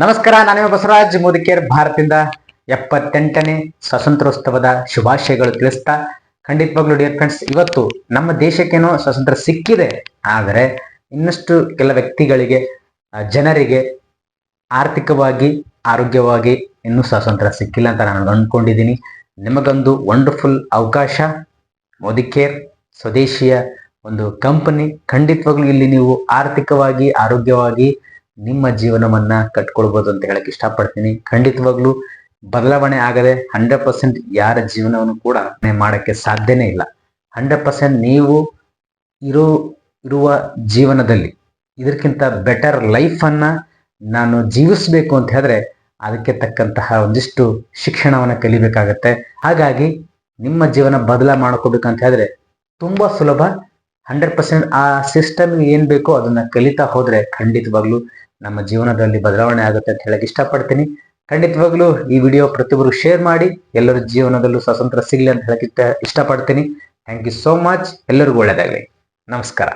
ನಮಸ್ಕಾರ, ನಾನು ಬಸವರಾಜ್ ಮುದಿಕೇರ್. ಭಾರತದಿಂದ 78ನೇ ಸ್ವಾತಂತ್ರ್ಯೋತ್ಸವದ ಶುಭಾಶಯಗಳು ತಿಳಿಸ್ತಾ, ಖಂಡಿತವಾಗ್ಲೂ ಡಿಯರ್ ಫ್ರೆಂಡ್ಸ್, ಇವತ್ತು ನಮ್ಮ ದೇಶಕ್ಕೇನೋ ಸ್ವಾತಂತ್ರ್ಯ ಸಿಕ್ಕಿದೆ, ಆದರೆ ಇನ್ನಷ್ಟು ಕೆಲ ವ್ಯಕ್ತಿಗಳಿಗೆ, ಜನರಿಗೆ ಆರ್ಥಿಕವಾಗಿ, ಆರೋಗ್ಯವಾಗಿ ಇನ್ನೂ ಸ್ವಾತಂತ್ರ್ಯ ಸಿಕ್ಕಿಲ್ಲ ಅಂತ ನಾನು ಅಂದ್ಕೊಂಡಿದ್ದೀನಿ. ನಿಮಗೊಂದು ವಂಡರ್ಫುಲ್ ಅವಕಾಶ. ಮುದಿಕೇರ್ ಸ್ವದೇಶಿಯ ಒಂದು ಕಂಪನಿ. ಖಂಡಿತವಾಗ್ಲೂ ಇಲ್ಲಿ ನೀವು ಆರ್ಥಿಕವಾಗಿ, ಆರೋಗ್ಯವಾಗಿ ನಿಮ್ಮ ಜೀವನವನ್ನ ಕಟ್ಕೊಳ್ಬಹುದು ಅಂತ ಹೇಳಕ್ ಇಷ್ಟಪಡ್ತೀನಿ. ಖಂಡಿತವಾಗ್ಲೂ ಬದಲಾವಣೆ ಆಗದೆ 100% ಯಾರ ಜೀವನವನ್ನು ಕೂಡ ಮಾಡಕ್ಕೆ ಸಾಧ್ಯನೇ ಇಲ್ಲ. 100% ನೀವು ಇರುವ ಜೀವನದಲ್ಲಿ ಇದಕ್ಕಿಂತ ಬೆಟರ್ ಲೈಫ್ ಅನ್ನ ನಾನು ಜೀವಿಸ್ಬೇಕು ಅಂತ ಹೇಳಿದ್ರೆ ಅದಕ್ಕೆ ತಕ್ಕಂತಹ ಒಂದಿಷ್ಟು ಶಿಕ್ಷಣವನ್ನ ಕಲಿಬೇಕಾಗತ್ತೆ. ಹಾಗಾಗಿ ನಿಮ್ಮ ಜೀವನ ಮಾಡ್ಕೋಬೇಕಂತ ಹೇಳಿದ್ರೆ ತುಂಬಾ ಸುಲಭ. 100% ಆ ಸಿಸ್ಟಮ್ ಏನ್ ಬೇಕೋ ಅದನ್ನ ಕಲಿತಾ ಹೋದ್ರೆ ಖಂಡಿತವಾಗ್ಲೂ ನಮ್ಮ ಜೀವನದಲ್ಲಿ ಬದಲಾವಣೆ ಆಗುತ್ತೆ ಅಂತ ಹೇಳಕ್ ಇಷ್ಟಪಡ್ತೀನಿ. ಖಂಡಿತವಾಗ್ಲೂ ಈ ವಿಡಿಯೋ ಪ್ರತಿಯೊಬ್ಬರು ಶೇರ್ ಮಾಡಿ, ಎಲ್ಲರ ಜೀವನದಲ್ಲೂ ಸ್ವಾತಂತ್ರ್ಯ ಸಿಗ್ಲಿ ಅಂತ ಹೇಳಕ್ ಇಷ್ಟಪಡ್ತೀನಿ. Thank you so much. ಎಲ್ಲರಿಗೂ ಒಳ್ಳೆಯದಾಗಲಿ. ನಮಸ್ಕಾರ.